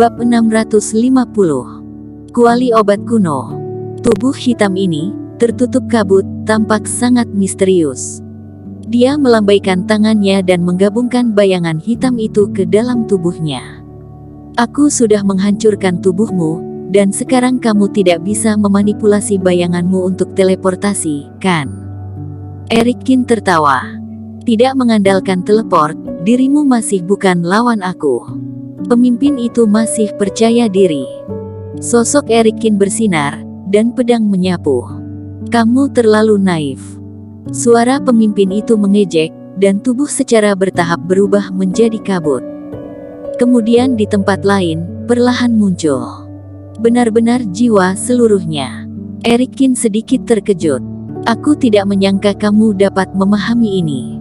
Bab 650. Kuali obat kuno. Tubuh hitam ini, tertutup kabut, tampak sangat misterius. Dia melambaikan tangannya dan menggabungkan bayangan hitam itu ke dalam tubuhnya. Aku sudah menghancurkan tubuhmu, dan sekarang kamu tidak bisa memanipulasi bayanganmu untuk teleportasi, kan? Erikin tertawa. Tidak mengandalkan teleport, dirimu masih bukan lawan aku. Pemimpin itu masih percaya diri. Sosok Erikin bersinar, dan pedang menyapu. Kamu terlalu naif. Suara pemimpin itu mengejek, dan tubuh secara bertahap berubah menjadi kabut. Kemudian di tempat lain, perlahan muncul. Benar-benar jiwa seluruhnya. Erikin sedikit terkejut. Aku tidak menyangka kamu dapat memahami ini.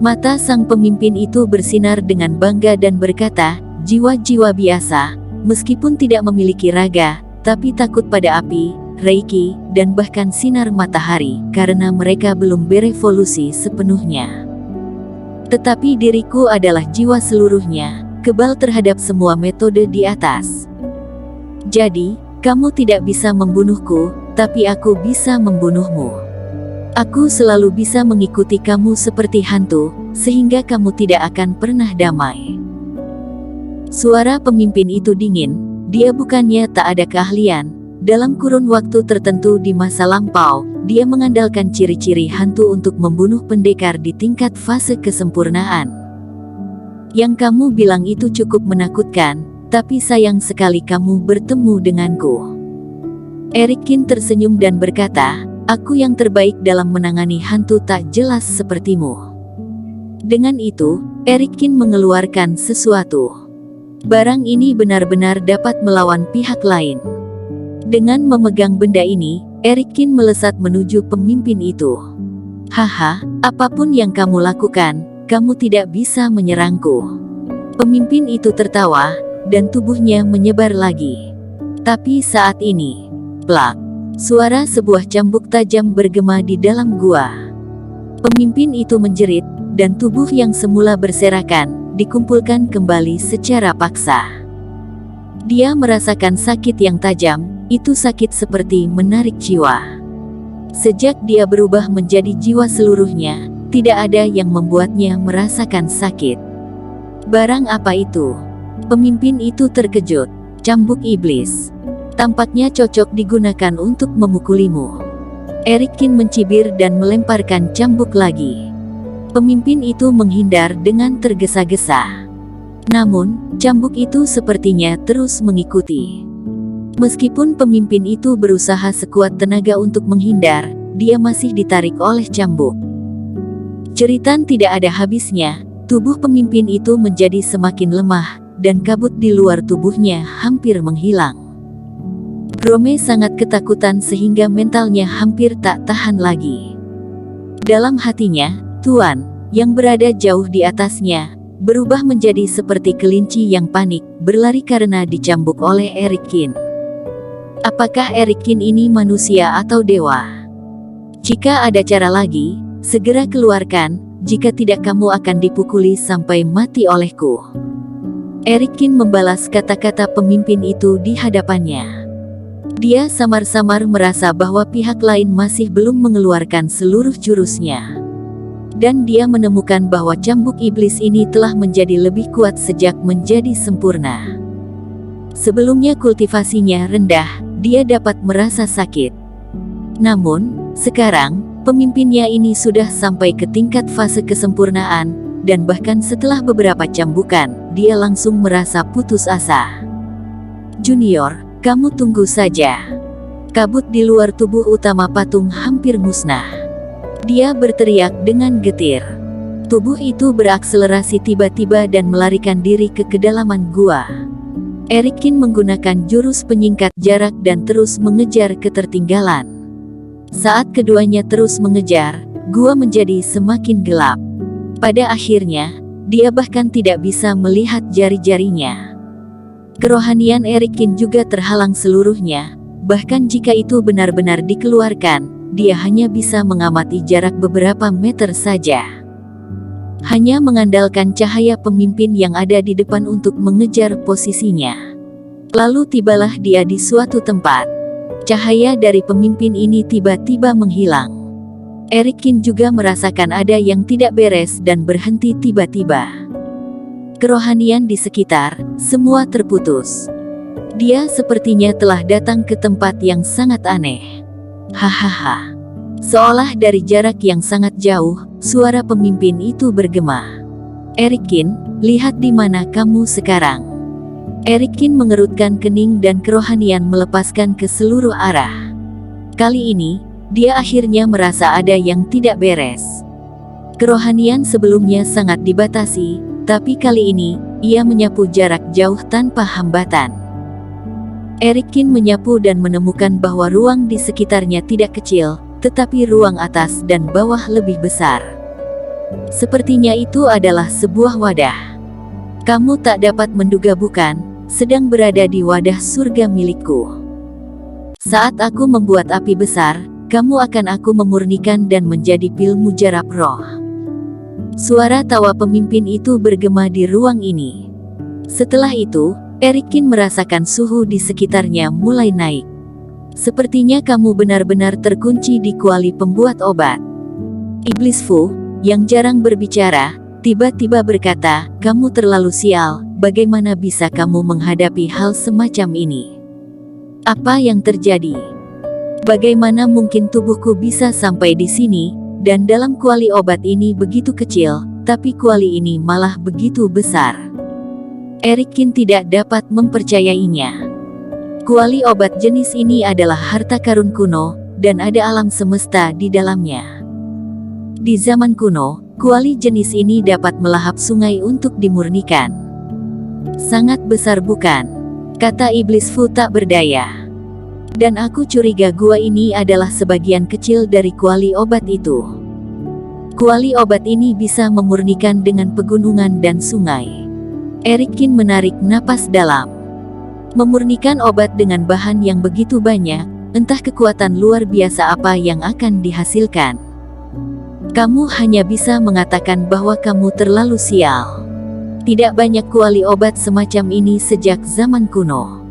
Mata sang pemimpin itu bersinar dengan bangga dan berkata, jiwa-jiwa biasa, meskipun tidak memiliki raga, tapi takut pada api, reiki, dan bahkan sinar matahari, karena mereka belum berevolusi sepenuhnya. Tetapi diriku adalah jiwa seluruhnya, kebal terhadap semua metode di atas. Jadi, kamu tidak bisa membunuhku, tapi aku bisa membunuhmu. Aku selalu bisa mengikuti kamu seperti hantu, sehingga kamu tidak akan pernah damai. Suara pemimpin itu dingin, dia bukannya tak ada keahlian. Dalam kurun waktu tertentu di masa lampau, dia mengandalkan ciri-ciri hantu untuk membunuh pendekar di tingkat fase kesempurnaan. Yang kamu bilang itu cukup menakutkan, tapi sayang sekali kamu bertemu denganku. Erikin tersenyum dan berkata, aku yang terbaik dalam menangani hantu tak jelas sepertimu. Dengan itu, Erikin mengeluarkan sesuatu. Barang ini benar-benar dapat melawan pihak lain. Dengan memegang benda ini, Erikin melesat menuju pemimpin itu. Haha, apapun yang kamu lakukan, kamu tidak bisa menyerangku. Pemimpin itu tertawa, dan tubuhnya menyebar lagi. Tapi saat ini, plak. Suara sebuah cambuk tajam bergema di dalam gua. Pemimpin itu menjerit, dan tubuh yang semula berserakan, dikumpulkan kembali secara paksa. Dia merasakan sakit yang tajam, itu sakit seperti menarik jiwa. Sejak dia berubah menjadi jiwa seluruhnya, tidak ada yang membuatnya merasakan sakit. Barang apa itu? Pemimpin itu terkejut. Cambuk iblis. Tampaknya cocok digunakan untuk memukulimu. Erikin mencibir dan melemparkan cambuk lagi. Pemimpin itu menghindar dengan tergesa-gesa. Namun, cambuk itu sepertinya terus mengikuti. Meskipun pemimpin itu berusaha sekuat tenaga untuk menghindar, dia masih ditarik oleh cambuk. Jeritan tidak ada habisnya, tubuh pemimpin itu menjadi semakin lemah, dan kabut di luar tubuhnya hampir menghilang. Grome sangat ketakutan sehingga mentalnya hampir tak tahan lagi. Dalam hatinya, Tuan, yang berada jauh di atasnya, berubah menjadi seperti kelinci yang panik, berlari karena dicambuk oleh Erikin. Apakah Erikin ini manusia atau dewa? Jika ada cara lagi, segera keluarkan, jika tidak kamu akan dipukuli sampai mati olehku. Erikin membalas kata-kata pemimpin itu di hadapannya. Dia samar-samar merasa bahwa pihak lain masih belum mengeluarkan seluruh jurusnya. Dan dia menemukan bahwa cambuk iblis ini telah menjadi lebih kuat sejak menjadi sempurna. Sebelumnya kultivasinya rendah, dia dapat merasa sakit. Namun, sekarang, pemimpinnya ini sudah sampai ke tingkat fase kesempurnaan, dan bahkan setelah beberapa cambukan, dia langsung merasa putus asa. Junior, kamu tunggu saja. Kabut di luar tubuh utama patung hampir musnah. Dia berteriak dengan getir. Tubuh itu berakselerasi tiba-tiba dan melarikan diri ke kedalaman gua. Erikin menggunakan jurus penyingkat jarak dan terus mengejar ketertinggalan. Saat keduanya terus mengejar, gua menjadi semakin gelap. Pada akhirnya, dia bahkan tidak bisa melihat jari-jarinya. Kerohanian Erikin juga terhalang seluruhnya, bahkan jika itu benar-benar dikeluarkan, dia hanya bisa mengamati jarak beberapa meter saja. hanya mengandalkan cahaya pemimpin yang ada di depan untuk mengejar posisinya. Lalu tibalah dia di suatu tempat. Cahaya dari pemimpin ini tiba-tiba menghilang. Erikin juga merasakan ada yang tidak beres dan berhenti tiba-tiba. Kerohanian di sekitar, semua terputus. Dia sepertinya telah datang ke tempat yang sangat aneh. Hahaha. Seolah dari jarak yang sangat jauh, suara pemimpin itu bergema. Erikin, lihat di mana kamu sekarang. Erikin mengerutkan kening dan kerohanian melepaskan ke seluruh arah. Kali ini, dia akhirnya merasa ada yang tidak beres. Kerohanian sebelumnya sangat dibatasi, tapi kali ini, ia menyapu jarak jauh tanpa hambatan. Erikin menyapu dan menemukan bahwa ruang di sekitarnya tidak kecil, tetapi ruang atas dan bawah lebih besar. Sepertinya itu adalah sebuah wadah. Kamu tak dapat menduga bukan, sedang berada di wadah surga milikku. Saat aku membuat api besar, kamu akan aku memurnikan dan menjadi pil mujarab roh. Suara tawa pemimpin itu bergema di ruang ini. Setelah itu, Erikin merasakan suhu di sekitarnya mulai naik. Sepertinya kamu benar-benar terkunci di kuali pembuat obat. Iblis Fu, yang jarang berbicara, tiba-tiba berkata, kamu terlalu sial, bagaimana bisa kamu menghadapi hal semacam ini? Apa yang terjadi? Bagaimana mungkin tubuhku bisa sampai di sini, dan dalam kuali obat ini begitu kecil, tapi kuali ini malah begitu besar? Erikin tidak dapat mempercayainya. Kuali obat jenis ini adalah harta karun kuno, dan ada alam semesta di dalamnya. Di zaman kuno, kuali jenis ini dapat melahap sungai untuk dimurnikan. Sangat besar bukan? Kata Iblis Fu tak berdaya. Dan aku curiga gua ini adalah sebagian kecil dari kuali obat itu. Kuali obat ini bisa memurnikan dengan pegunungan dan sungai. Erikin menarik napas dalam. Memurnikan obat dengan bahan yang begitu banyak, entah kekuatan luar biasa apa yang akan dihasilkan. Kamu hanya bisa mengatakan bahwa kamu terlalu sial. Tidak banyak kuali obat semacam ini sejak zaman kuno.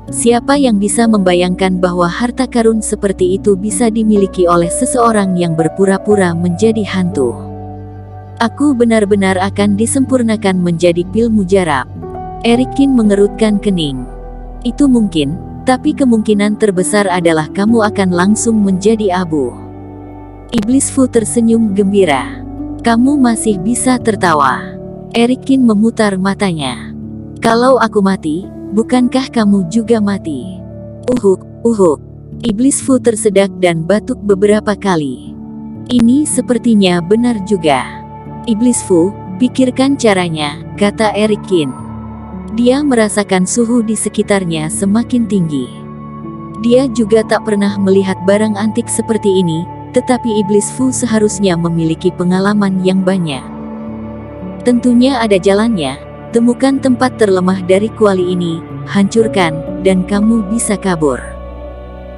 Siapa yang bisa membayangkan bahwa harta karun seperti itu bisa dimiliki oleh seseorang yang berpura-pura menjadi hantu? Aku benar-benar akan disempurnakan menjadi pil mujarab. Erikin mengerutkan kening. Itu mungkin, tapi kemungkinan terbesar adalah kamu akan langsung menjadi abu. Iblis Fu tersenyum gembira. Kamu masih bisa tertawa. Erikin memutar matanya. Kalau aku mati, bukankah kamu juga mati? Uhuk, uhuk. Iblis Fu tersedak dan batuk beberapa kali. Ini sepertinya benar juga. Iblis Fu, pikirkan caranya, kata Erikin. Dia merasakan suhu di sekitarnya semakin tinggi. Dia juga tak pernah melihat barang antik seperti ini, tetapi Iblis Fu seharusnya memiliki pengalaman yang banyak. Tentunya ada jalannya. Temukan tempat terlemah dari kuali ini, hancurkan, dan kamu bisa kabur.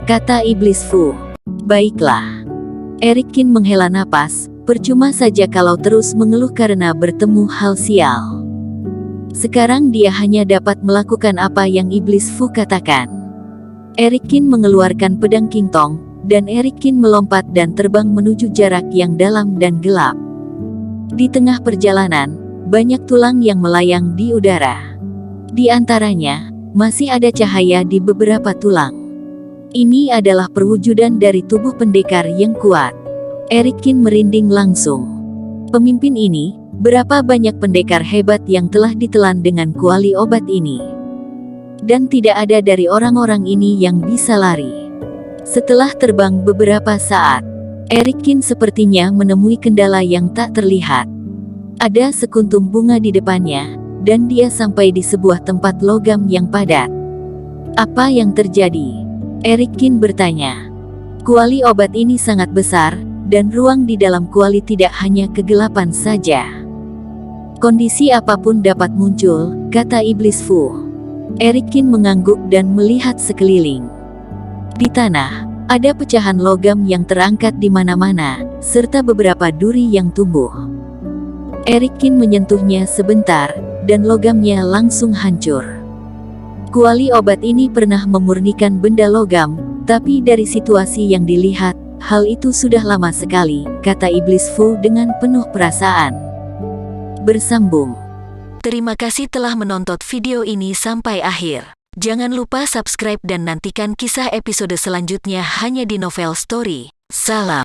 Kata Iblis Fu. Baiklah. Erikin menghela napas, percuma saja kalau terus mengeluh karena bertemu hal sial. Sekarang dia hanya dapat melakukan apa yang Iblis Fu katakan. Erikin mengeluarkan pedang King Tong, dan Erikin melompat dan terbang menuju jarak yang dalam dan gelap. Di tengah perjalanan, banyak tulang yang melayang di udara. Di antaranya, masih ada cahaya di beberapa tulang. Ini adalah perwujudan dari tubuh pendekar yang kuat. Erikin merinding langsung. Pemimpin ini, berapa banyak pendekar hebat yang telah ditelan dengan kuali obat ini. Dan tidak ada dari orang-orang ini yang bisa lari. Setelah terbang beberapa saat, Erikin sepertinya menemui kendala yang tak terlihat. Ada sekuntum bunga di depannya, dan dia sampai di sebuah tempat logam yang padat. Apa yang terjadi? Erikin bertanya. Kuali obat ini sangat besar, dan ruang di dalam kuali tidak hanya kegelapan saja. Kondisi apapun dapat muncul, kata Iblis Fu. Erikin mengangguk dan melihat sekeliling. Di tanah, ada pecahan logam yang terangkat di mana-mana, serta beberapa duri yang tumbuh. Erikin menyentuhnya sebentar, dan logamnya langsung hancur. Kuali obat ini pernah memurnikan benda logam, tapi dari situasi yang dilihat, hal itu sudah lama sekali, kata Iblis Fu dengan penuh perasaan. Bersambung. Terima kasih telah menonton video ini sampai akhir. Jangan lupa subscribe dan nantikan kisah episode selanjutnya hanya di Novel Story. Salam.